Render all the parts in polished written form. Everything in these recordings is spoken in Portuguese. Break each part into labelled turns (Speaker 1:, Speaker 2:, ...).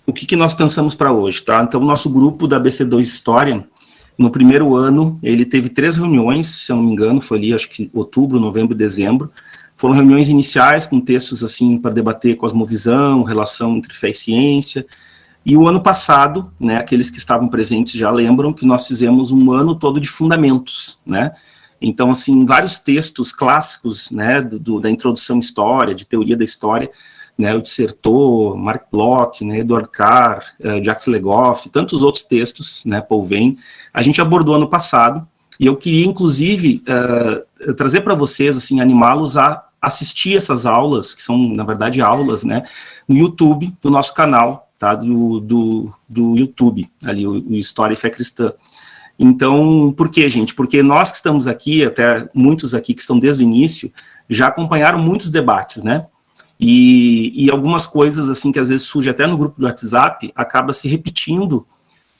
Speaker 1: o que nós pensamos para hoje, tá? Então, o nosso grupo da BC2 História, no primeiro ano, ele teve 3 reuniões, se eu não me engano, foi ali, acho que outubro, novembro e dezembro. Foram reuniões iniciais com textos, assim, para debater cosmovisão, relação entre fé e ciência. E o ano passado, né, aqueles que estavam presentes já lembram que nós fizemos um ano todo de fundamentos, né? Então, assim, vários textos clássicos, né, da introdução à história, de teoria da história, né, o Dissertor, Mark Bloch, né, Edward Carr, Jacques Legoff, tantos outros textos, né, Paul Venn, a gente abordou ano passado, e eu queria, inclusive, trazer para vocês, assim, animá-los a assistir essas aulas, que são, na verdade, aulas, né, no YouTube, do nosso canal, tá, do YouTube, ali, o História e Fé Cristã. Então, por quê, gente? Porque nós que estamos aqui, até muitos aqui que estão desde o início, já acompanharam muitos debates, né? E algumas coisas, assim, que às vezes surge até no grupo do WhatsApp, acaba se repetindo,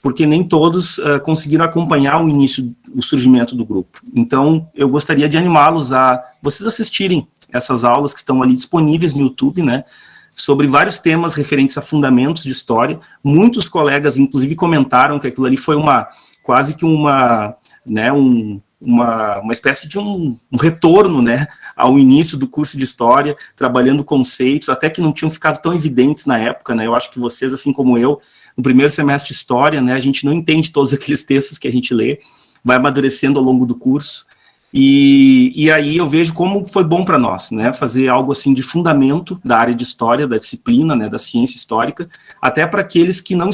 Speaker 1: porque nem todos conseguiram acompanhar o início, o surgimento do grupo. Então, eu gostaria de animá-los a vocês assistirem essas aulas que estão ali disponíveis no YouTube, né? Sobre vários temas referentes a fundamentos de história. Muitos colegas, inclusive, comentaram que aquilo ali foi quase que uma espécie de um retorno, né, ao início do curso de História, trabalhando conceitos, até que não tinham ficado tão evidentes na época, né, eu acho que vocês, assim como eu, no primeiro semestre de História, né, a gente não entende todos aqueles textos que a gente lê, vai amadurecendo ao longo do curso, e aí eu vejo como foi bom para nós, né, fazer algo assim de fundamento da área de História, da disciplina, né, da ciência histórica, até para aqueles que não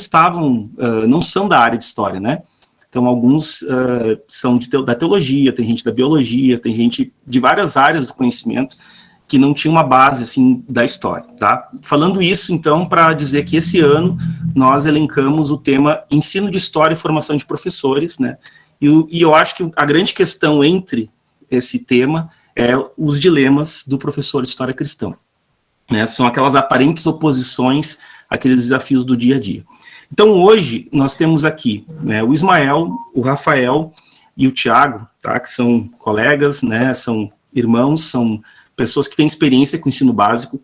Speaker 1: são da área de História, né. Então, alguns são da teologia, tem gente da biologia, tem gente de várias áreas do conhecimento que não tinha uma base, assim, da história, tá? Falando isso, então, para dizer que esse ano nós elencamos o tema Ensino de História e Formação de Professores, né? E eu acho que a grande questão entre esse tema é os dilemas do professor de História Cristã, né? São aquelas aparentes oposições, aqueles desafios do dia a dia. Então, hoje, nós temos aqui, né, o Ismael, o Rafael e o Tiago, tá, que são colegas, né, são irmãos, são pessoas que têm experiência com o ensino básico,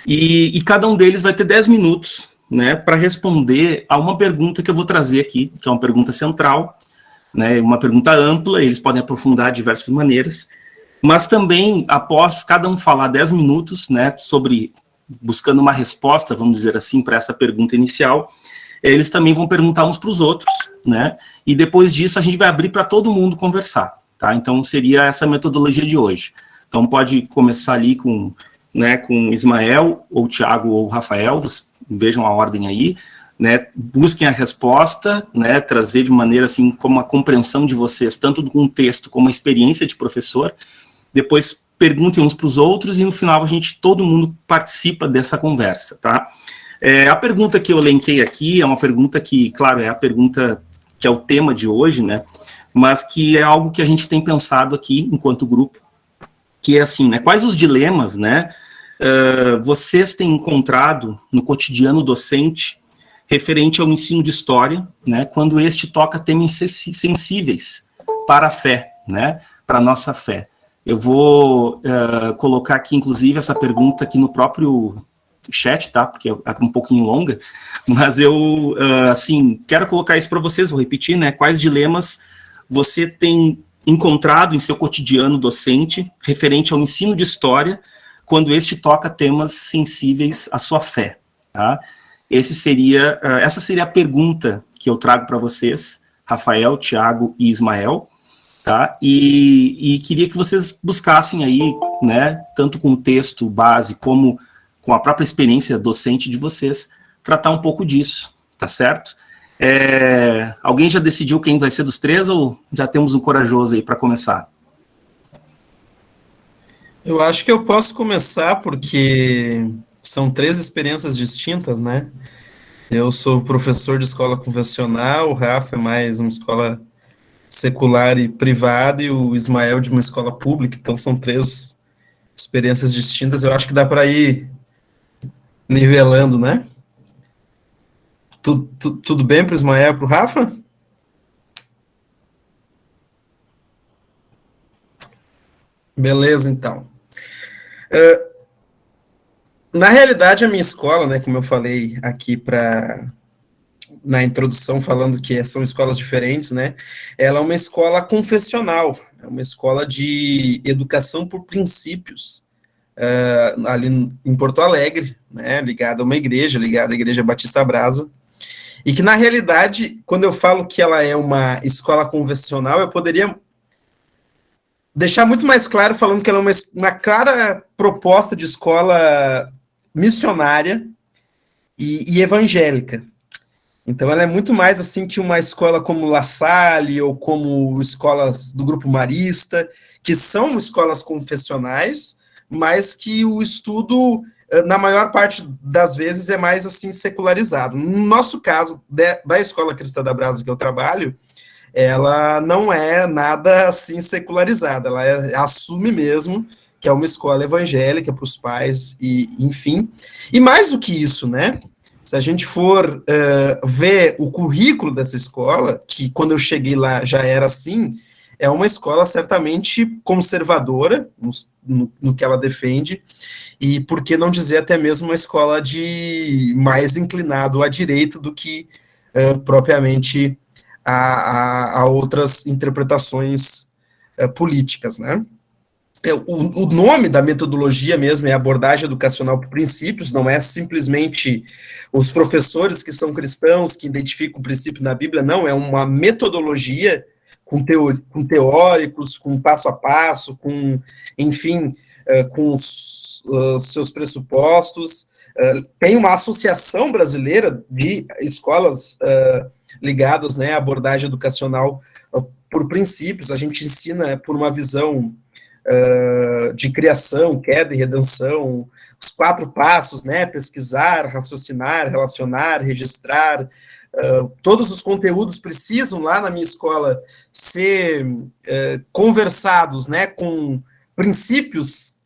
Speaker 1: e cada um deles vai ter 10 minutos, né, para responder a uma pergunta que eu vou trazer aqui, que é uma pergunta central, né, uma pergunta ampla, eles podem aprofundar de diversas maneiras, mas também, após cada um falar 10 minutos, né, buscando uma resposta, vamos dizer assim, para essa pergunta inicial, eles também vão perguntar uns para os outros, né? E depois disso a gente vai abrir para todo mundo conversar, tá? Então seria essa a metodologia de hoje. Então pode começar ali com Ismael, ou Tiago, ou Rafael, vejam a ordem aí, né? Busquem a resposta, né? Trazer de maneira assim, como a compreensão de vocês, tanto do contexto como a experiência de professor. Depois perguntem uns para os outros e no final todo mundo participa dessa conversa, tá? A pergunta que eu elenquei aqui é uma pergunta que, claro, é a pergunta que é o tema de hoje, né? Mas que é algo que a gente tem pensado aqui enquanto grupo, que é assim, né? Quais os dilemas, né? Vocês têm encontrado no cotidiano docente referente ao ensino de história, né? Quando este toca temas sensíveis para a fé, né? Para a nossa fé. Eu vou colocar aqui, inclusive, essa pergunta aqui no próprio chat, tá? Porque é um pouquinho longa, mas eu, assim, quero colocar isso para vocês, vou repetir, né? Quais dilemas você tem encontrado em seu cotidiano docente referente ao ensino de história quando este toca temas sensíveis à sua fé, tá? Essa seria a pergunta que eu trago para vocês, Rafael, Tiago e Ismael, tá? E queria que vocês buscassem aí, né, tanto com o texto base como com a própria experiência docente de vocês, tratar um pouco disso, tá certo? Alguém já decidiu quem vai ser dos 3 ou já temos um corajoso aí para começar?
Speaker 2: Eu acho que eu posso começar porque são 3 experiências distintas, né? Eu sou professor de escola convencional, o Rafa é mais uma escola secular e privada, e o Ismael de uma escola pública, então são 3 experiências distintas. Eu acho que dá para ir nivelando, né? Tudo bem para o Ismael e para o Rafa? Beleza, então. Na realidade, a minha escola, né, como eu falei aqui na introdução, falando que são escolas diferentes, né, ela é uma escola confessional, é uma escola de educação por princípios, ali em Porto Alegre, né, ligada a uma igreja, ligada à Igreja Batista Brasa, e que, na realidade, quando eu falo que ela é uma escola convencional, eu poderia deixar muito mais claro falando que ela é uma clara proposta de escola missionária e evangélica. Então, ela é muito mais assim que uma escola como La Salle ou como escolas do Grupo Marista, que são escolas confessionais, mas que o estudo, na maior parte das vezes, é mais assim secularizado. No nosso caso, da Escola Cristã da Brasa que eu trabalho, ela não é nada assim secularizada, ela assume mesmo que é uma escola evangélica para os pais, e enfim. E mais do que isso, né? Se a gente for ver o currículo dessa escola, que quando eu cheguei lá já era assim, é uma escola certamente conservadora no que ela defende, e por que não dizer até mesmo uma escola de mais inclinado à direita do que propriamente a outras interpretações políticas, né? O nome da metodologia mesmo é abordagem educacional por princípios, não é simplesmente os professores que são cristãos que identificam o princípio na Bíblia, não, é uma metodologia com teóricos, com passo a passo, com, enfim, com os seus pressupostos. Tem uma associação brasileira de escolas ligadas, né, à abordagem educacional por princípios, a gente ensina por uma visão de criação, queda e redenção, os 4 passos, né? Pesquisar, raciocinar, relacionar, registrar. Todos os conteúdos precisam, lá na minha escola, ser conversados, né? Com princípios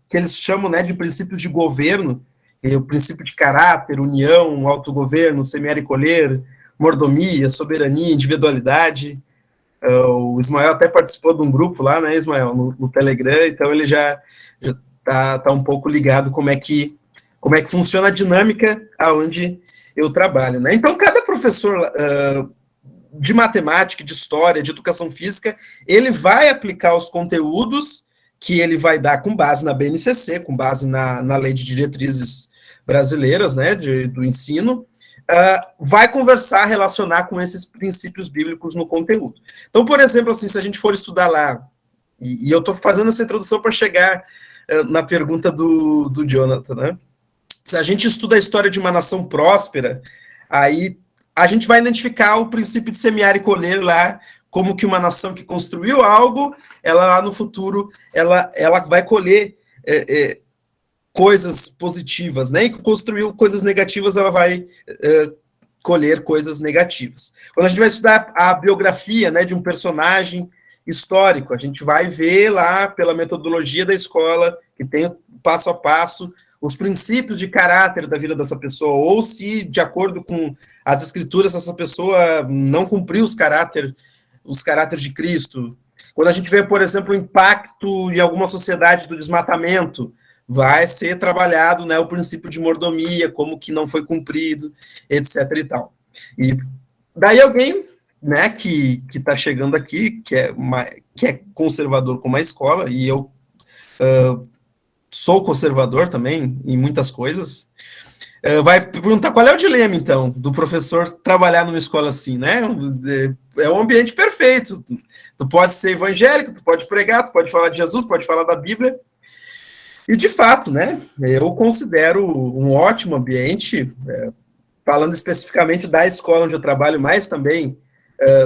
Speaker 2: que eles chamam, né, de princípios de governo, o princípio de caráter, união, autogoverno, semear e colher, mordomia, soberania, individualidade. O Ismael até participou de um grupo lá, né, Ismael, no Telegram, então ele já tá um pouco ligado como é que funciona a dinâmica aonde eu trabalho, né? Então, cada professor de matemática, de história, de educação física, ele vai aplicar os conteúdos que ele vai dar com base na BNCC, com base na Lei de Diretrizes Brasileiras, né, do ensino, vai conversar, relacionar com esses princípios bíblicos no conteúdo. Então, por exemplo, assim, se a gente for estudar lá, e eu estou fazendo essa introdução para chegar na pergunta do Jonathan, né? Se a gente estuda a história de uma nação próspera, aí a gente vai identificar o princípio de semear e colher lá, como que uma nação que construiu algo, ela lá no futuro, ela vai colher coisas positivas, né? E que construiu coisas negativas, ela vai colher coisas negativas. Quando a gente vai estudar a biografia, né, de um personagem histórico, a gente vai ver lá pela metodologia da escola, que tem passo a passo, os princípios de caráter da vida dessa pessoa, ou se, de acordo com as escrituras, essa pessoa não cumpriu os caráteres de Cristo. Quando a gente vê, por exemplo, o impacto em alguma sociedade do desmatamento, vai ser trabalhado, né, o princípio de mordomia, como que não foi cumprido, etc. e tal. E daí alguém, né, que está chegando aqui, que é conservador como a escola, e eu sou conservador também em muitas coisas, vai perguntar qual é o dilema, então, do professor trabalhar numa escola assim, né? É um ambiente perfeito. Tu pode ser evangélico, tu pode pregar, tu pode falar de Jesus, pode falar da Bíblia. E, de fato, né, eu considero um ótimo ambiente, falando especificamente da escola onde eu trabalho, mas também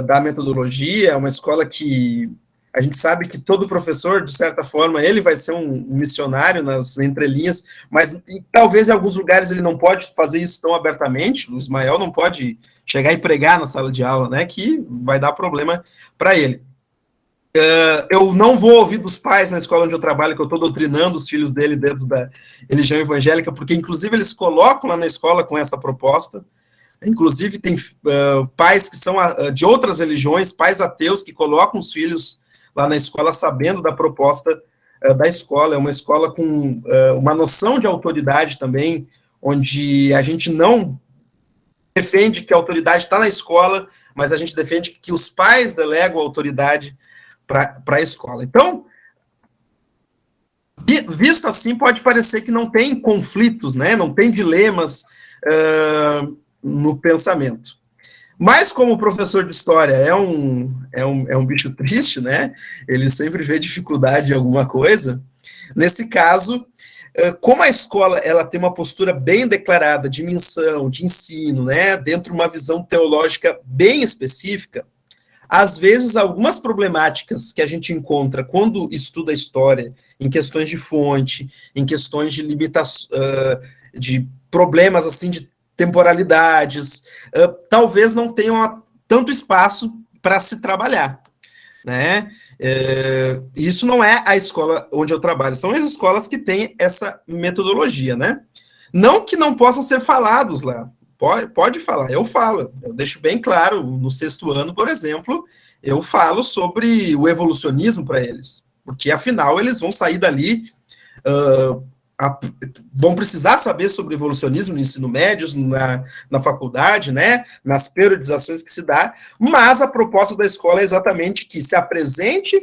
Speaker 2: da metodologia, é uma escola que a gente sabe que todo professor, de certa forma, ele vai ser um missionário nas entrelinhas, mas talvez em alguns lugares ele não pode fazer isso tão abertamente, o Ismael não pode chegar e pregar na sala de aula, né, que vai dar problema para ele. Eu não vou ouvir dos pais na escola onde eu trabalho, que eu estou doutrinando os filhos dele dentro da religião evangélica, porque, inclusive, eles colocam lá na escola com essa proposta. Inclusive, tem pais que são de outras religiões, pais ateus, que colocam os filhos lá na escola sabendo da proposta da escola, é uma escola com uma noção de autoridade também, onde a gente não defende que a autoridade está na escola, mas a gente defende que os pais delegam a autoridade para a escola. Então, visto assim, pode parecer que não tem conflitos, né? Não tem dilemas no pensamento. Mas como o professor de história é um bicho triste, né? Ele sempre vê dificuldade em alguma coisa. Nesse caso, como a escola ela tem uma postura bem declarada de missão, de ensino, né? Dentro de uma visão teológica bem específica, às vezes algumas problemáticas que a gente encontra quando estuda a história, em questões de fonte, em questões de limitação, de problemas assim de temporalidades, talvez não tenham tanto espaço para se trabalhar, né? Isso não é a escola onde eu trabalho, são as escolas que têm essa metodologia, né? Não que não possam ser falados lá, pode falar, eu falo, eu deixo bem claro, no 6º ano, por exemplo, eu falo sobre o evolucionismo para eles, porque afinal eles vão sair dali, vão precisar saber sobre evolucionismo no ensino médio, na faculdade, né, nas periodizações que se dá, mas a proposta da escola é exatamente que se apresente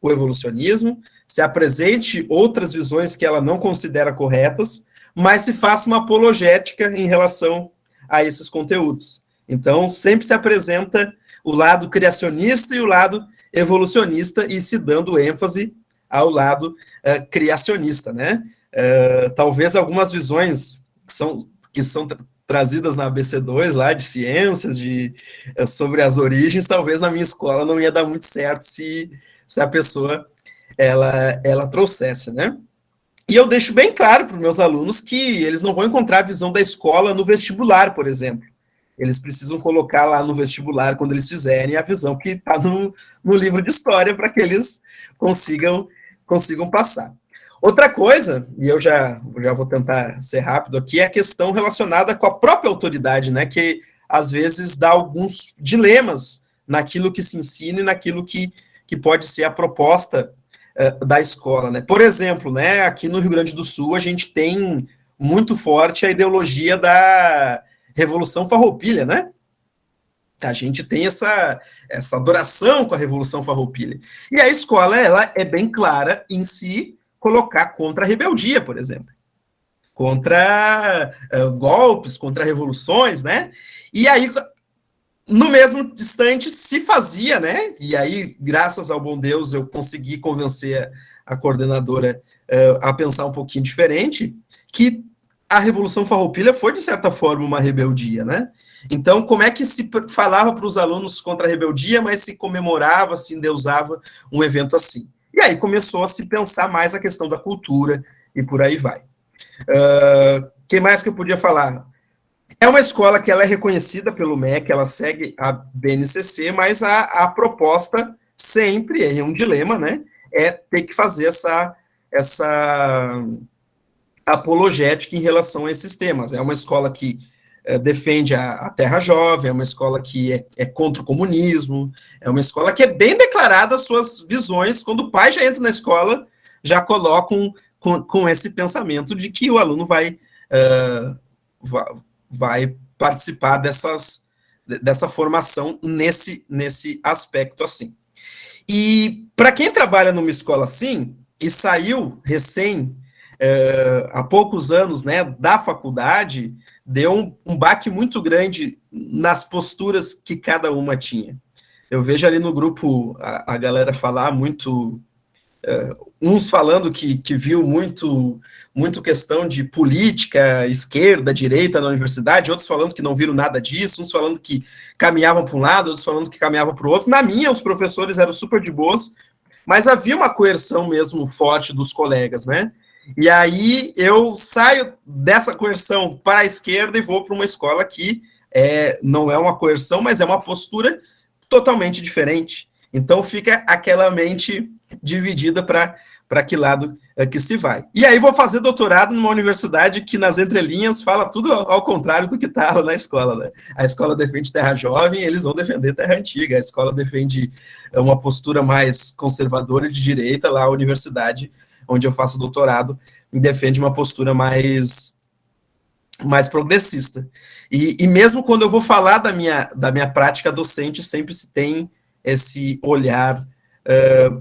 Speaker 2: o evolucionismo, se apresente outras visões que ela não considera corretas, mas se faça uma apologética em relação a esses conteúdos. Então, sempre se apresenta o lado criacionista e o lado evolucionista, e se dando ênfase ao lado criacionista, né? Talvez algumas visões que são trazidas na ABC2, lá, de ciências, sobre as origens, talvez na minha escola não ia dar muito certo se a pessoa ela trouxesse, né? E eu deixo bem claro para os meus alunos que eles não vão encontrar a visão da escola no vestibular, por exemplo. Eles precisam colocar lá no vestibular, quando eles fizerem, a visão que está no livro de história, para que eles consigam passar. Outra coisa, e eu já vou tentar ser rápido aqui, é a questão relacionada com a própria autoridade, né, que às vezes dá alguns dilemas naquilo que se ensina e naquilo que pode ser a proposta da escola, né? Por exemplo, né, aqui no Rio Grande do Sul a gente tem muito forte a ideologia da Revolução Farroupilha, né? A gente tem essa adoração com a Revolução Farroupilha. E a escola, ela é bem clara em se colocar contra a rebeldia, por exemplo. Contra golpes, contra revoluções, né? E aí, no mesmo instante, se fazia, né? E aí, graças ao bom Deus, eu consegui convencer a coordenadora a pensar um pouquinho diferente, que a Revolução Farroupilha foi, de certa forma, uma rebeldia, né? Então, como é que se falava para os alunos contra a rebeldia, mas se comemorava, se endeusava um evento assim? E aí começou a se pensar mais a questão da cultura e por aí vai. Que mais que eu podia falar? É uma escola que ela é reconhecida pelo MEC, ela segue a BNCC, mas a proposta sempre, é um dilema, né? É ter que fazer essa apologética em relação a esses temas. É uma escola que defende a Terra Jovem, é uma escola que é contra o comunismo, é uma escola que é bem declarada as suas visões. Quando o pai já entra na escola, já colocam com esse pensamento de que o aluno vai participar dessa formação nesse aspecto assim. E para quem trabalha numa escola assim, e saiu há poucos anos, né, da faculdade, deu um baque muito grande nas posturas que cada uma tinha. Eu vejo ali no grupo a galera falar muito, uns falando que viu muito questão de política, esquerda, direita na universidade, outros falando que não viram nada disso, uns falando que caminhavam para um lado, outros falando que caminhavam para o outro. Na minha, os professores eram super de boas, mas havia uma coerção mesmo forte dos colegas, né? E aí eu saio dessa coerção para a esquerda e vou para uma escola que não é uma coerção, mas é uma postura totalmente diferente. Então fica aquela mente dividida para que lado que se vai. E aí vou fazer doutorado numa universidade que nas entrelinhas fala tudo ao contrário do que está na escola, né? A escola defende terra jovem, eles vão defender terra antiga. A escola defende uma postura mais conservadora de direita, lá a universidade onde eu faço doutorado, me defende uma postura mais progressista. E mesmo quando eu vou falar da minha prática docente, sempre se tem esse olhar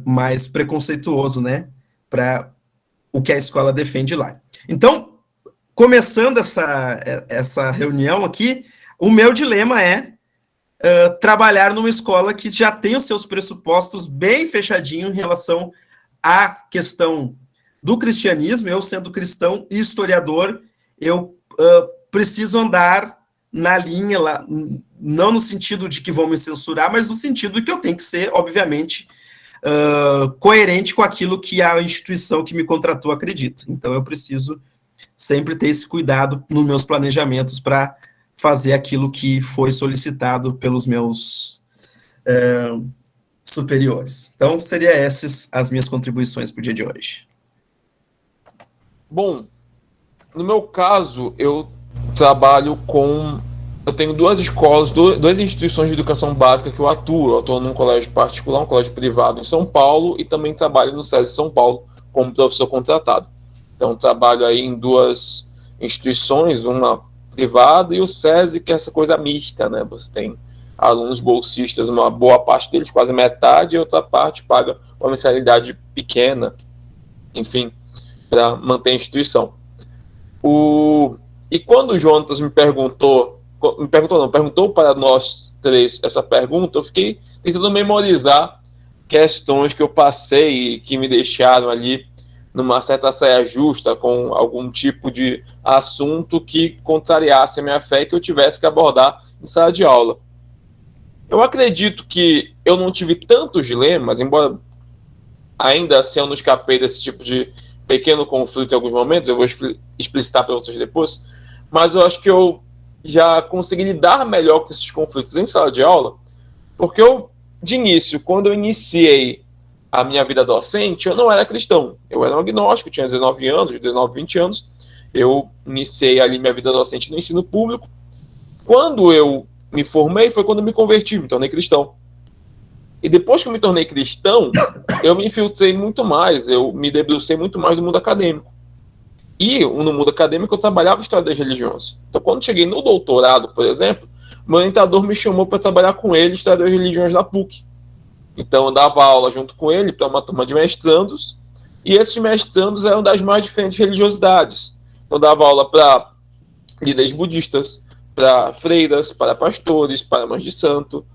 Speaker 2: mais preconceituoso, né, para o que a escola defende lá. Então, começando essa reunião aqui, o meu dilema é trabalhar numa escola que já tem os seus pressupostos bem fechadinhos em relação à questão do cristianismo. Eu, sendo cristão e historiador, eu preciso andar na linha, lá, não no sentido de que vão me censurar, mas no sentido de que eu tenho que ser, obviamente, coerente com aquilo que a instituição que me contratou acredita. Então, eu preciso sempre ter esse cuidado nos meus planejamentos para fazer aquilo que foi solicitado pelos meus superiores. Então, seriam essas as minhas contribuições para o dia de hoje.
Speaker 3: Bom, no meu caso, eu tenho duas escolas, duas instituições de educação básica que eu atuo. Eu atuo num colégio particular, um colégio privado em São Paulo, e também trabalho no SESI São Paulo como professor contratado. Então, trabalho aí em duas instituições, uma privada e o SESI, que é essa coisa mista, né? Você tem alunos bolsistas, uma boa parte deles, quase metade, e outra parte paga uma mensalidade pequena, enfim, para manter a instituição. E quando o Jonatas perguntou para nós três essa pergunta, eu fiquei tentando memorizar questões que eu passei e que me deixaram ali numa certa saia justa com algum tipo de assunto que contrariasse a minha fé e que eu tivesse que abordar em sala de aula. Eu acredito que eu não tive tantos dilemas, embora ainda assim eu não escapei desse tipo de pequeno conflito em alguns momentos, eu vou explicitar para vocês depois, mas eu acho que eu já consegui lidar melhor com esses conflitos em sala de aula, porque de início, quando eu iniciei a minha vida docente, eu não era cristão, eu era um agnóstico, tinha 19 anos, 19, 20 anos, eu iniciei ali minha vida docente no ensino público. Quando eu me formei, foi quando eu me converti, me tornei cristão. E depois que eu me tornei cristão, eu me infiltrei muito mais, eu me debrucei muito mais no mundo acadêmico. E no mundo acadêmico eu trabalhava história das religiões. Então, quando cheguei no doutorado, por exemplo, meu orientador me chamou para trabalhar com ele história das religiões na PUC. Então, eu dava aula junto com ele para uma turma de mestrandos, e esses mestrandos eram das mais diferentes religiosidades. Então, eu dava aula para líderes budistas, para freiras, para pastores, para mães de santo,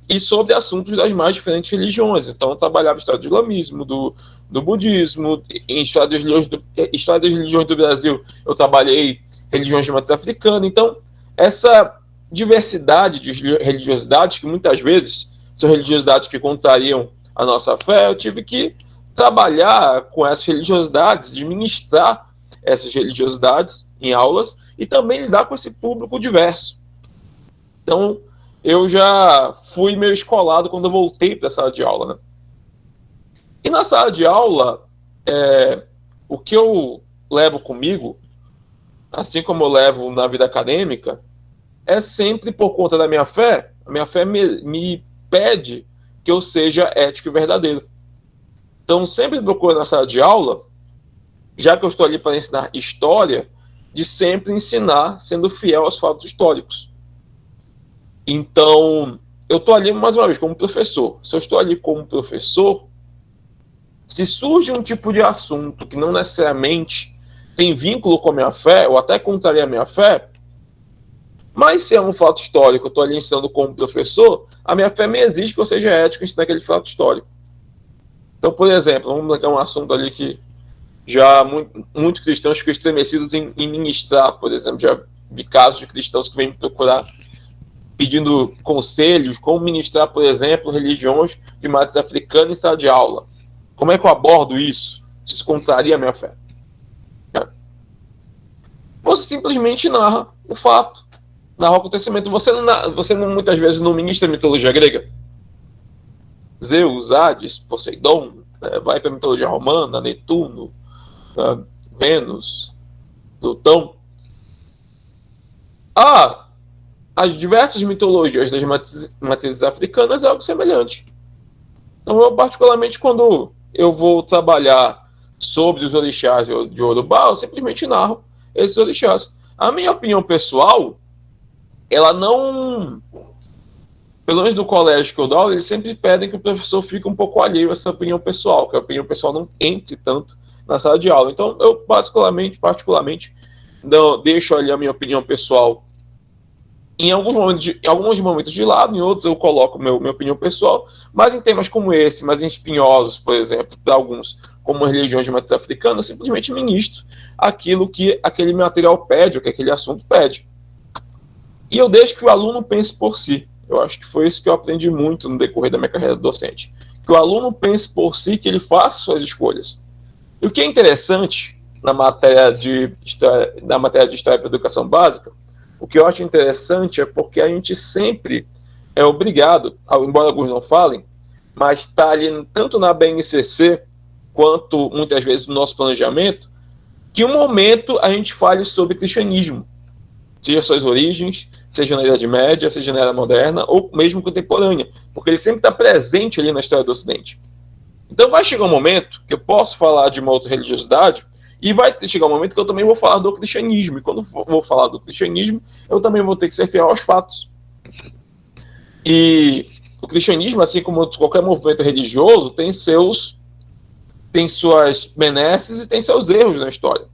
Speaker 3: e sobre assuntos das mais diferentes religiões. Então, eu trabalhava história do islamismo, do budismo, em história das religiões do Brasil, eu trabalhei religiões de matriz africana. Então, essa diversidade de religiosidades, que muitas vezes são religiosidades que contrariam a nossa fé, eu tive que trabalhar com essas religiosidades, administrar essas religiosidades em aulas e também lidar com esse público diverso. Então, eu já fui meio escolado quando eu voltei para a sala de aula, né? E na sala de aula, o que eu levo comigo, assim como eu levo na vida acadêmica, é sempre por conta da minha fé. A minha fé me pede que eu seja ético e verdadeiro. Então, sempre procuro na sala de aula, já que eu estou ali para ensinar história, de sempre ensinar sendo fiel aos fatos históricos. Então, eu estou ali, mais uma vez, como professor. Se eu estou ali como professor, se surge um tipo de assunto que não necessariamente tem vínculo com a minha fé, ou até contraria a minha fé, mas se é um fato histórico, eu estou ali ensinando como professor, a minha fé me exige que eu seja ético em ensinar aquele fato histórico. Então, por exemplo, vamos pegar um assunto ali que já muitos cristãos ficam estremecidos em ministrar, por exemplo. Já vi casos de cristãos que vêm me procurar pedindo conselhos, como ministrar, por exemplo, religiões de matriz africana em sala de aula. Como é que eu abordo isso? Isso contraria a minha fé. Você simplesmente narra o fato, narra o acontecimento. Você não muitas vezes não ministra mitologia grega. Zeus, Hades, Poseidon, vai para a mitologia romana, Netuno, Vênus, Plutão. As diversas mitologias das matrizes africanas é algo semelhante. Então, eu particularmente, quando eu vou trabalhar sobre os orixás de Yorubá, eu simplesmente narro esses orixás. A minha opinião pessoal, ela não... Pelo menos no colégio que eu dou aula, eles sempre pedem que o professor fique um pouco alheio a essa opinião pessoal, que a opinião pessoal não entre tanto na sala de aula. Então, eu particularmente não deixo ali a minha opinião pessoal em alguns momentos de lado, em outros eu coloco minha opinião pessoal, mas em temas como esse, mais espinhosos, por exemplo, para alguns, como religiões de matriz africana, eu simplesmente ministro aquilo que aquele material pede, ou que aquele assunto pede. E eu deixo que o aluno pense por si. Eu acho que foi isso que eu aprendi muito no decorrer da minha carreira docente. Que o aluno pense por si, que ele faça suas escolhas. E o que é interessante na matéria de História para a Educação Básica, o que eu acho interessante é porque a gente sempre é obrigado, embora alguns não falem, mas está ali tanto na BNCC quanto muitas vezes no nosso planejamento, que um momento a gente fale sobre cristianismo, seja suas origens, seja na Idade Média, seja na Era Moderna, ou mesmo contemporânea, porque ele sempre está presente ali na história do Ocidente. Então vai chegar um momento que eu posso falar de uma outra religiosidade, e vai chegar um momento que eu também vou falar do cristianismo, e quando vou falar do cristianismo, eu também vou ter que ser fiel aos fatos. E o cristianismo, assim como qualquer movimento religioso, tem suas benesses e tem seus erros na história.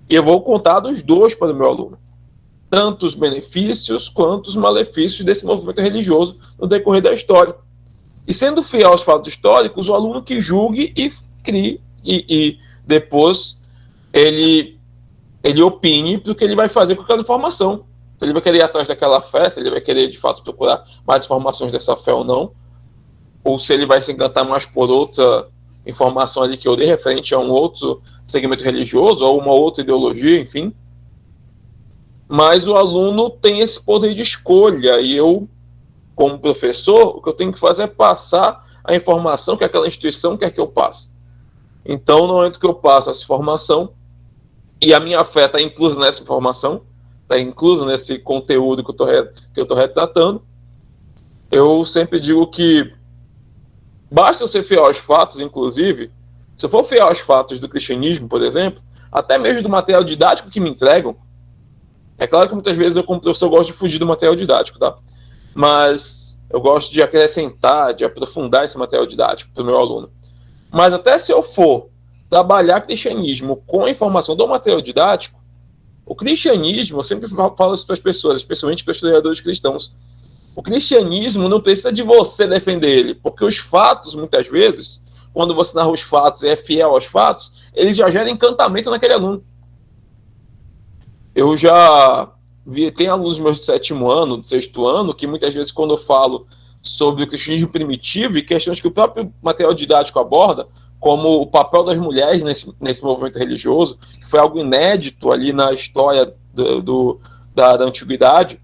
Speaker 3: E eu vou contar dos dois para o meu aluno. Tanto os benefícios quanto os malefícios desse movimento religioso no decorrer da história. E sendo fiel aos fatos históricos, o aluno que julgue e crie, e depois ele opine do que ele vai fazer com aquela informação. Se ele vai querer ir atrás daquela fé, se ele vai querer, de fato, procurar mais informações dessa fé ou não, ou se ele vai se encantar mais por outra informação ali que eu dei referente a um outro segmento religioso ou uma outra ideologia, enfim. Mas o aluno tem esse poder de escolha e eu, como professor, o que eu tenho que fazer é passar a informação que aquela instituição quer que eu passe. Então, no momento que eu passo essa informação, e a minha fé está inclusa nessa informação, está inclusa nesse conteúdo que eu estou retratando, eu sempre digo que basta eu ser fiel aos fatos, inclusive, se eu for fiel aos fatos do cristianismo, por exemplo, até mesmo do material didático que me entregam. É claro que muitas vezes eu, como professor, gosto de fugir do material didático, tá? Mas eu gosto de acrescentar, de aprofundar esse material didático para o meu aluno. Mas até se eu for trabalhar cristianismo com a informação do material didático, o cristianismo, eu sempre falo isso para as pessoas, especialmente para os historiadores cristãos, o cristianismo não precisa de você defender ele, porque os fatos, muitas vezes, quando você narra os fatos e é fiel aos fatos, ele já gera encantamento naquele aluno. Eu já vi, tem alunos meus de 7º ano, de 6º ano, que muitas vezes quando eu falo sobre o cristianismo primitivo e questões que o próprio material didático aborda, como o papel das mulheres nesse movimento religioso, que foi algo inédito ali na história da antiguidade,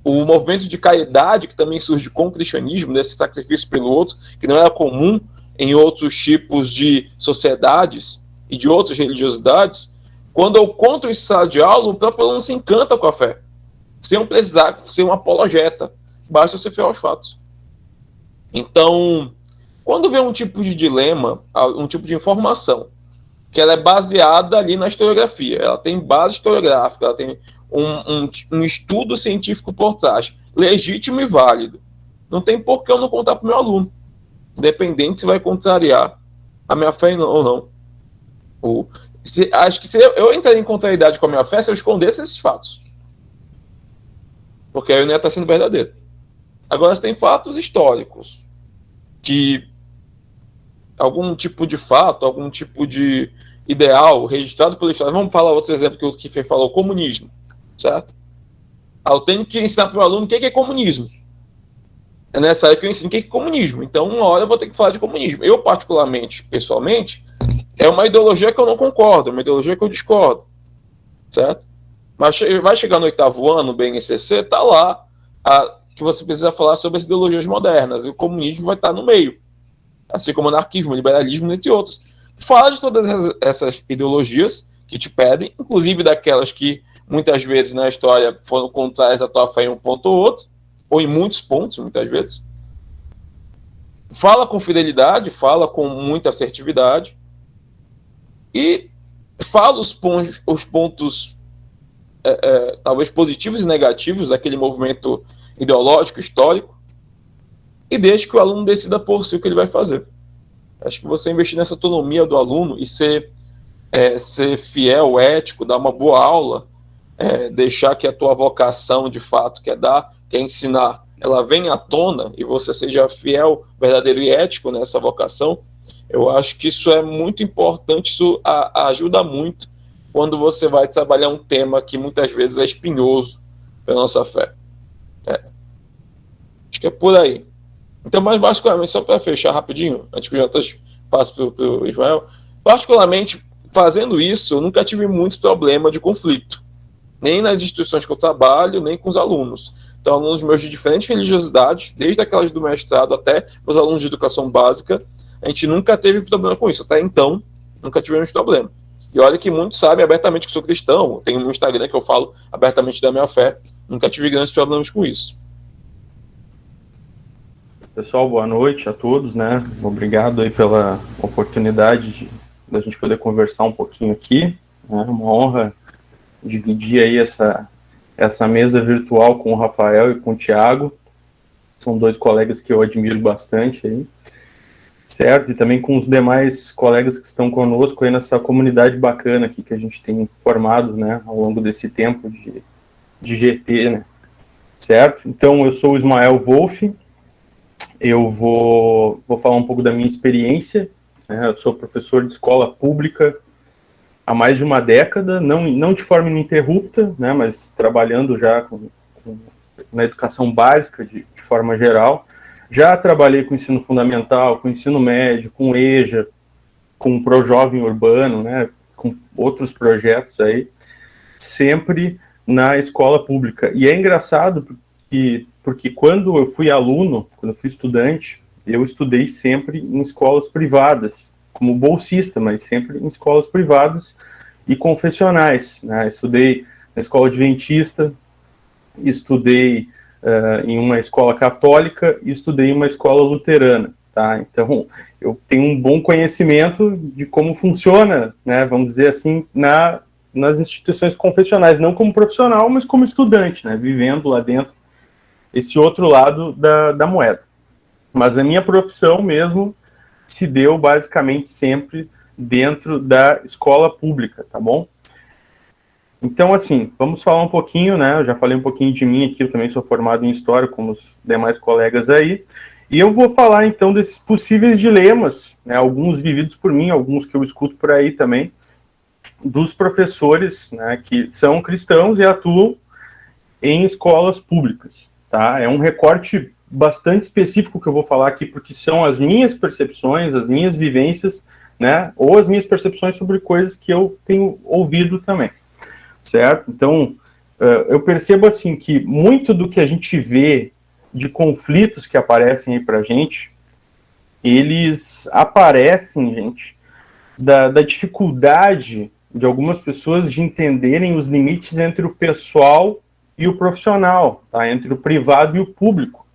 Speaker 3: o movimento de caridade, que também surge com o cristianismo, desse sacrifício pelo outro, que não era comum em outros tipos de sociedades e de outras religiosidades. Quando eu conto isso em sala de aula, o próprio aluno se encanta com a fé, sem precisar ser um apologeta, basta ser fiel aos fatos. Então, quando vem um tipo de dilema, um tipo de informação, que ela é baseada ali na historiografia, ela tem base historiográfica, ela tem um estudo científico por trás, legítimo e válido, não tem por que eu não contar para o meu aluno, independente se vai contrariar a minha fé ou não. Acho que se eu entrar em contrariedade com a minha fé, se eu escondesse esses fatos, porque aí eu não ia estar sendo verdadeiro. Agora, se tem fatos históricos, que algum tipo de fato, algum tipo de ideal registrado pela história, vamos falar outro exemplo que o Kiefer falou, comunismo, certo? Eu tenho que ensinar para o aluno o que é comunismo. É nessa área que eu ensino o que é comunismo. Então, uma hora eu vou ter que falar de comunismo. Eu, particularmente, pessoalmente, é uma ideologia que eu não concordo, é uma ideologia que eu discordo, certo? Mas vai chegar no 8º ano, BNCC, tá lá que você precisa falar sobre as ideologias modernas, e o comunismo vai estar no meio, assim como o anarquismo, o liberalismo, entre outros. Fala de todas essas ideologias que te pedem, inclusive daquelas que muitas vezes na história foram contrárias à tua fé em um ponto ou outro, ou em muitos pontos, muitas vezes. Fala com fidelidade, fala com muita assertividade, e fala os pontos talvez positivos e negativos daquele movimento ideológico, histórico, e deixe que o aluno decida por si o que ele vai fazer. Acho que você investir nessa autonomia do aluno e ser fiel, ético, dar uma boa aula, deixar que a tua vocação, de fato, que é ensinar, ela venha à tona e você seja fiel, verdadeiro e ético nessa vocação, eu acho que isso é muito importante, isso ajuda muito quando você vai trabalhar um tema que muitas vezes é espinhoso para a nossa fé. Acho que é por aí. Então, mais basicamente, só para fechar rapidinho, antes que o Jonas passe para o Ismael, particularmente, fazendo isso, eu nunca tive muito problema de conflito, nem nas instituições que eu trabalho, nem com os alunos. Então, alunos meus de diferentes religiosidades, desde aquelas do mestrado até os alunos de educação básica, a gente nunca teve problema com isso. Até então, nunca tivemos problema. E olha que muitos sabem abertamente que sou cristão, tenho no Instagram que eu falo abertamente da minha fé, nunca tive grandes problemas com isso.
Speaker 4: Pessoal, boa noite a todos, né? Obrigado aí pela oportunidade da gente poder conversar um pouquinho aqui, né? Uma honra dividir aí essa mesa virtual com o Rafael e com o Thiago. São dois colegas que eu admiro bastante aí, certo? E também com os demais colegas que estão conosco aí nessa comunidade bacana aqui que a gente tem formado, né, ao longo desse tempo de GT, né? Certo? Então, eu sou o Ismael Wolff, eu vou falar um pouco da minha experiência, né? Eu sou professor de escola pública há mais de uma década, não de forma ininterrupta, né, mas trabalhando já na educação básica de forma geral. Já trabalhei com ensino fundamental, com ensino médio, com EJA, com Projovem Urbano, né, com outros projetos aí, sempre na escola pública. E é engraçado porque quando eu fui aluno, quando eu fui estudante, eu estudei sempre em escolas privadas, como bolsista, mas sempre em escolas privadas e confessionais, né? Estudei na escola adventista, estudei em uma escola católica e estudei em uma escola luterana, tá? Então, eu tenho um bom conhecimento de como funciona, né, vamos dizer assim, nas instituições confessionais, não como profissional, mas como estudante, né, vivendo lá dentro, esse outro lado da moeda. Mas a minha profissão mesmo se deu basicamente sempre dentro da escola pública, tá bom? Então, assim, vamos falar um pouquinho, né, eu já falei um pouquinho de mim aqui, eu também sou formado em História, como os demais colegas aí, e eu vou falar, então, desses possíveis dilemas, né, alguns vividos por mim, alguns que eu escuto por aí também, dos professores, né, que são cristãos e atuam em escolas públicas, tá? É um recorte bastante específico que eu vou falar aqui, porque são as minhas percepções, as minhas vivências, né, ou as minhas percepções sobre coisas que eu tenho ouvido também, certo? Então, eu percebo, assim, que muito do que a gente vê de conflitos que aparecem aí pra gente, eles aparecem, gente, da dificuldade de algumas pessoas de entenderem os limites entre o pessoal e o profissional, tá? Entre o privado e o público.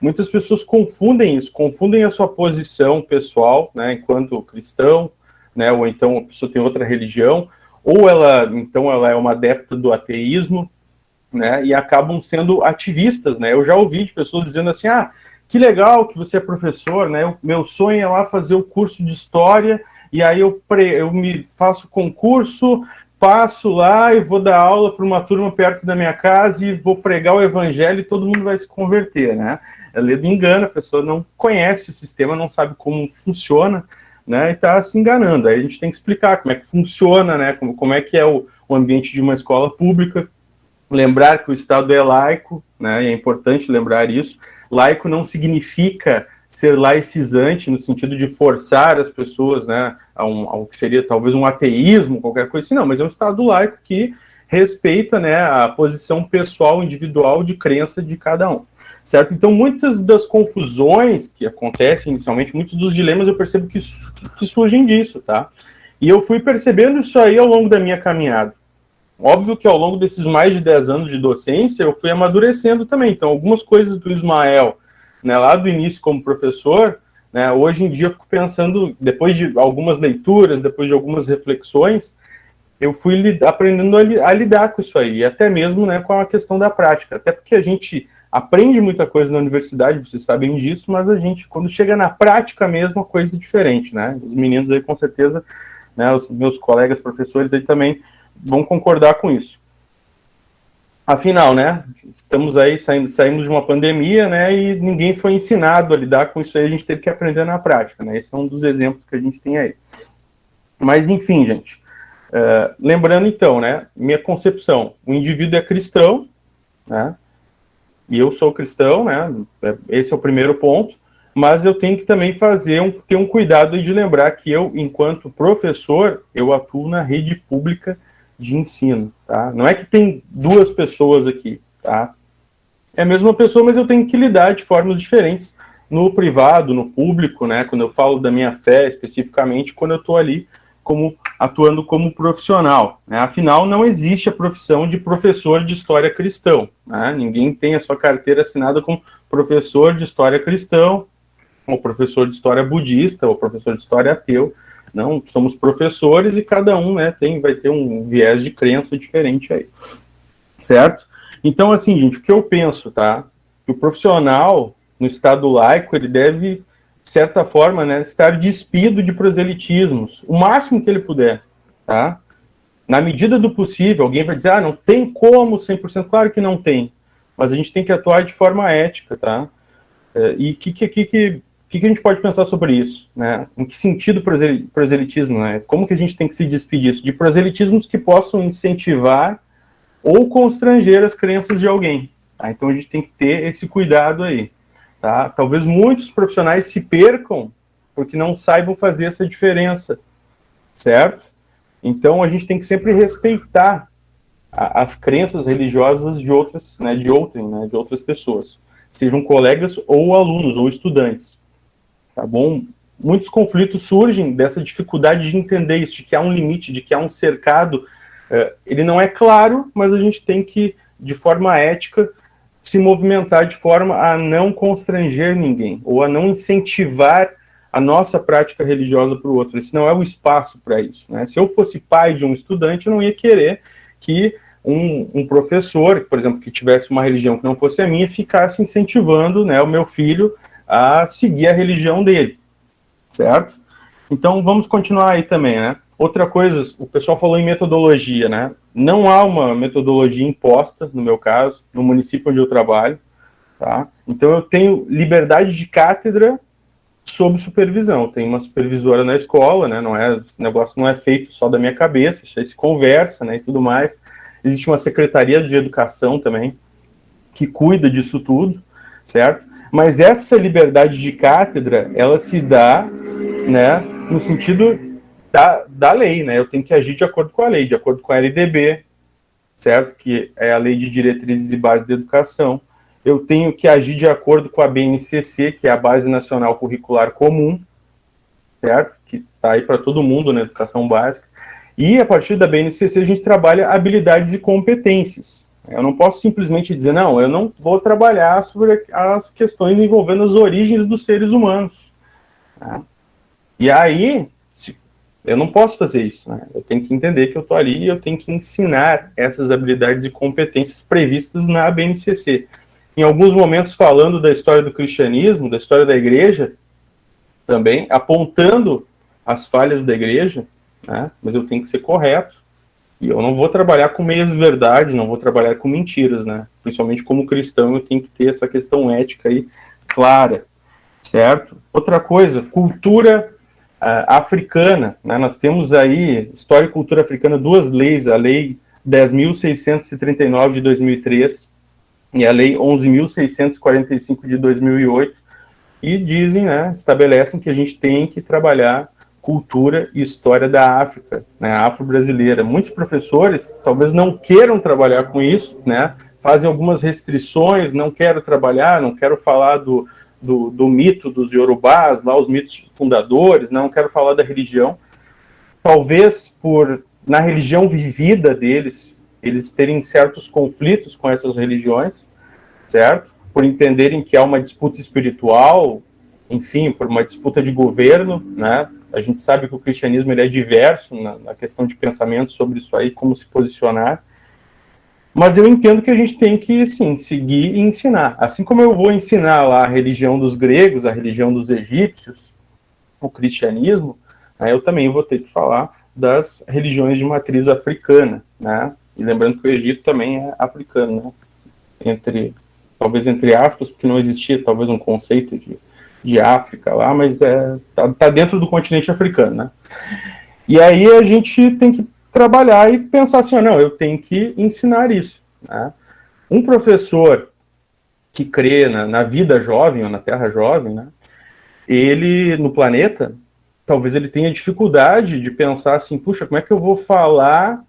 Speaker 4: Muitas pessoas confundem isso, confundem a sua posição pessoal, né, enquanto cristão, né, ou então a pessoa tem outra religião, ou ela é uma adepta do ateísmo, né, e acabam sendo ativistas, né. Eu já ouvi de pessoas dizendo assim, que legal que você é professor, né, meu sonho é lá fazer o curso de história, e aí eu me faço concurso, passo lá e vou dar aula para uma turma perto da minha casa e vou pregar o evangelho e todo mundo vai se converter, né. É ledo engano, a pessoa não conhece o sistema, não sabe como funciona, né, e está se enganando. Aí a gente tem que explicar como é que funciona, né, como é que é o ambiente de uma escola pública, lembrar que o Estado é laico, né, e é importante lembrar isso. Laico não significa ser laicizante, no sentido de forçar as pessoas, né, ao que seria talvez um ateísmo, qualquer coisa assim, não, mas é um Estado laico que respeita, né, a posição pessoal, individual de crença de cada um, certo? Então, muitas das confusões que acontecem inicialmente, muitos dos dilemas eu percebo que surgem disso, tá? E eu fui percebendo isso aí ao longo da minha caminhada. Óbvio que ao longo desses mais de 10 anos de docência, eu fui amadurecendo também. Então, algumas coisas do Ismael, né, lá do início como professor, né? Hoje em dia eu fico pensando, depois de algumas leituras, depois de algumas reflexões, eu fui aprendendo a lidar com isso aí, até mesmo, né, com a questão da prática, até porque a gente aprende muita coisa na universidade, vocês sabem disso, mas a gente, quando chega na prática mesmo, a coisa é diferente, né? Os meninos aí, com certeza, né, os meus colegas professores aí também vão concordar com isso. Afinal, né, estamos aí, saímos de uma pandemia, né, e ninguém foi ensinado a lidar com isso aí, a gente teve que aprender na prática, né? Esse é um dos exemplos que a gente tem aí. Mas, enfim, gente, lembrando então, né, minha concepção, o indivíduo é cristão, né, e eu sou cristão, né, esse é o primeiro ponto, mas eu tenho que também ter um cuidado de lembrar que eu, enquanto professor, eu atuo na rede pública de ensino, tá? Não é que tem duas pessoas aqui, tá? É a mesma pessoa, mas eu tenho que lidar de formas diferentes no privado, no público, né? Quando eu falo da minha fé, especificamente, quando eu estou ali atuando como profissional, né? Afinal, não existe a profissão de professor de história cristão, né? Ninguém tem a sua carteira assinada como professor de história cristão, ou professor de história budista, ou professor de história ateu. Não, somos professores e cada um, né, vai ter um viés de crença diferente aí, certo? Então, assim, gente, o que eu penso, tá? Que o profissional, no estado laico, ele deve, de certa forma, né, estar despido de proselitismos, o máximo que ele puder, tá? Na medida do possível, alguém vai dizer, não tem como 100%, claro que não tem, mas a gente tem que atuar de forma ética, tá? E o que a gente pode pensar sobre isso, né? Em que sentido proselitismo, né? Como que a gente tem que se despedir disso? De proselitismos que possam incentivar ou constranger as crenças de alguém, tá? Então a gente tem que ter esse cuidado aí, tá? Talvez muitos profissionais se percam porque não saibam fazer essa diferença, certo? Então a gente tem que sempre respeitar as crenças religiosas de outras pessoas, sejam colegas ou alunos ou estudantes. Tá bom? Muitos conflitos surgem dessa dificuldade de entender isso, de que há um limite, de que há um cercado. Ele não é claro, mas a gente tem que, de forma ética, se movimentar de forma a não constranger ninguém, ou a não incentivar a nossa prática religiosa para o outro. Esse não é o espaço para isso, né? Se eu fosse pai de um estudante, eu não ia querer que um professor, por exemplo, que tivesse uma religião que não fosse a minha, ficasse incentivando, né, o meu filho a seguir a religião dele, certo? Então, vamos continuar aí também, né? Outra coisa, o pessoal falou em metodologia, né? Não há uma metodologia imposta, no meu caso, no município onde eu trabalho, tá? Então, eu tenho liberdade de cátedra sob supervisão. Tem uma supervisora na escola, né? O negócio não é feito só da minha cabeça, isso aí se conversa, né, e tudo mais. Existe uma secretaria de educação também, que cuida disso tudo, certo? Mas essa liberdade de cátedra, ela se dá, né, no sentido da lei, né? Eu tenho que agir de acordo com a lei, de acordo com a LDB, certo? Que é a Lei de Diretrizes e Bases da Educação. Eu tenho que agir de acordo com a BNCC, que é a Base Nacional Curricular Comum, certo? Que está aí para todo mundo na educação básica. E a partir da BNCC a gente trabalha habilidades e competências. Eu não posso simplesmente dizer, não, eu não vou trabalhar sobre as questões envolvendo as origens dos seres humanos. Tá? E aí, eu não posso fazer isso, né? Eu tenho que entender que eu estou ali e eu tenho que ensinar essas habilidades e competências previstas na BNCC. Em alguns momentos, falando da história do cristianismo, da história da igreja, também, apontando as falhas da igreja, né? Mas eu tenho que ser correto. E eu não vou trabalhar com meias-verdades, não vou trabalhar com mentiras, né? Principalmente como cristão, eu tenho que ter essa questão ética aí clara, certo? Outra coisa, cultura africana, né? Nós temos aí, história e cultura africana, duas leis, a Lei 10.639 de 2003 e a Lei 11.645 de 2008, e dizem, né, estabelecem que a gente tem que trabalhar cultura e história da África, né, afro-brasileira. Muitos professores talvez não queiram trabalhar com isso, né, fazem algumas restrições, não quero trabalhar, não quero falar do mito dos Yorubás, lá os mitos fundadores, não quero falar da religião. Talvez na religião vivida deles, eles terem certos conflitos com essas religiões, certo? Por entenderem que há uma disputa espiritual, enfim, por uma disputa de governo, né? A gente sabe que o cristianismo ele é diverso na questão de pensamento sobre isso aí, como se posicionar. Mas eu entendo que a gente tem que, sim, seguir e ensinar. Assim como eu vou ensinar lá a religião dos gregos, a religião dos egípcios, o cristianismo, né, eu também vou ter que falar das religiões de matriz africana, né? E lembrando que o Egito também é africano, né? Talvez entre aspas, porque não existia talvez um conceito de África lá, mas tá dentro do continente africano, né? E aí a gente tem que trabalhar e pensar assim, não, eu tenho que ensinar isso, né? Um professor que crê na vida jovem, ou na terra jovem, né? Ele, no planeta, talvez ele tenha dificuldade de pensar assim, puxa, como é que eu vou falar,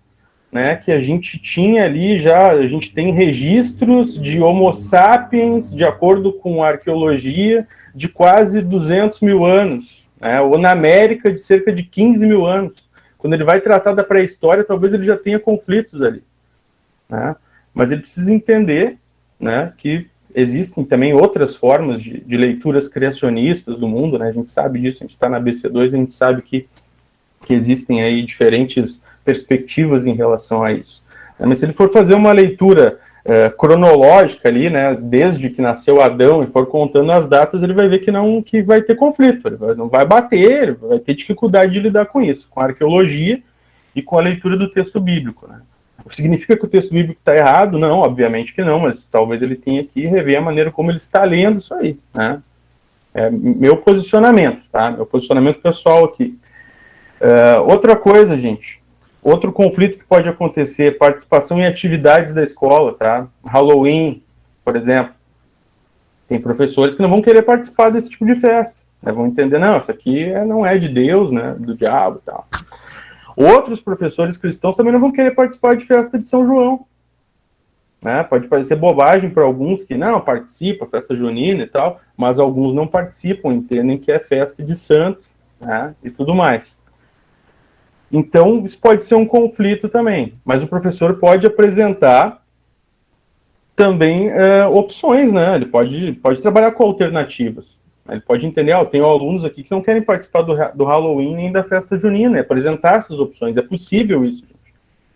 Speaker 4: né, que a gente tinha ali já, a gente tem registros de Homo sapiens, de acordo com a arqueologia, de quase 200 mil anos, né, ou na América de cerca de 15 mil anos. Quando ele vai tratar da pré-história, talvez ele já tenha conflitos ali, né, mas ele precisa entender, né, que existem também outras formas de leituras criacionistas do mundo, né, a gente sabe disso, a gente está na BC2, a gente sabe que existem aí diferentes perspectivas em relação a isso. Mas se ele for fazer uma leitura cronológica ali, né, desde que nasceu Adão e for contando as datas, ele vai ver que vai ter conflito, não vai bater, ele vai ter dificuldade de lidar com isso, com a arqueologia e com a leitura do texto bíblico, né. Significa que o texto bíblico está errado? Não, obviamente que não, mas talvez ele tenha que rever a maneira como ele está lendo isso aí, né. É meu posicionamento, tá? Meu posicionamento pessoal aqui. Outra coisa, gente, outro conflito que pode acontecer, participação em atividades da escola, tá? Halloween, por exemplo. Tem professores que não vão querer participar desse tipo de festa, né? Vão entender, não, isso aqui não é de Deus, né? Do diabo e tal. Outros professores cristãos também não vão querer participar de festa de São João, né? Pode parecer bobagem para alguns que não participam, festa junina e tal, mas alguns não participam, entendem que é festa de santos, né? E tudo mais. Então, isso pode ser um conflito também, mas o professor pode apresentar também opções, né? Ele pode trabalhar com alternativas. Ele pode entender, eu tenho alunos aqui que não querem participar do Halloween nem da festa junina, apresentar essas opções, é possível isso, gente.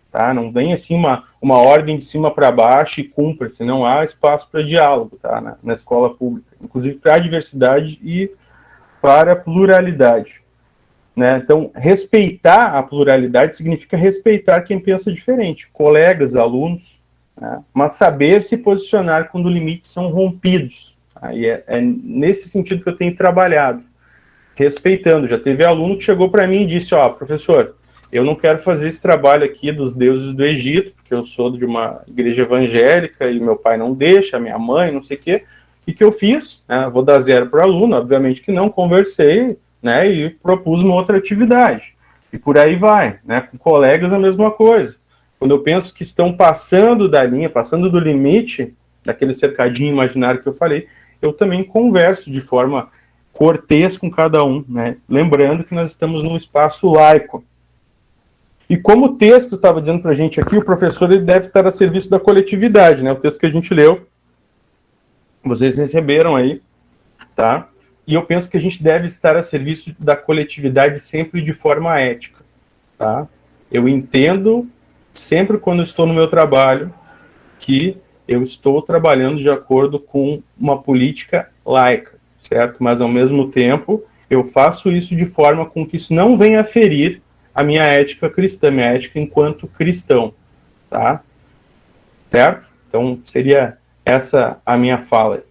Speaker 4: Tá? Não vem assim uma ordem de cima para baixo e cumpra-se, não há espaço para diálogo, tá? Na escola pública, inclusive para a diversidade e para a pluralidade. Né? Então, respeitar a pluralidade significa respeitar quem pensa diferente, colegas, alunos, né? Mas saber se posicionar quando limites são rompidos. Aí é nesse sentido que eu tenho trabalhado, respeitando. Já teve aluno que chegou para mim e disse, professor, eu não quero fazer esse trabalho aqui dos deuses do Egito, porque eu sou de uma igreja evangélica e meu pai não deixa, minha mãe, não sei o quê. O que eu fiz? Vou dar 0 para o aluno, obviamente que não, conversei, né, e propus uma outra atividade. E por aí vai, né? Com colegas a mesma coisa. Quando eu penso que estão passando da linha, passando do limite, daquele cercadinho imaginário que eu falei, eu também converso de forma cortês com cada um, né? Lembrando que nós estamos num espaço laico. E como o texto estava dizendo para a gente aqui, o professor ele deve estar a serviço da coletividade, né? O texto que a gente leu, vocês receberam aí, tá? E eu penso que a gente deve estar a serviço da coletividade sempre de forma ética, tá? Eu entendo, sempre quando estou no meu trabalho, que eu estou trabalhando de acordo com uma política laica, certo? Mas, ao mesmo tempo, eu faço isso de forma com que isso não venha a ferir a minha ética cristã, minha ética enquanto cristão, tá? Certo? Então, seria essa a minha fala.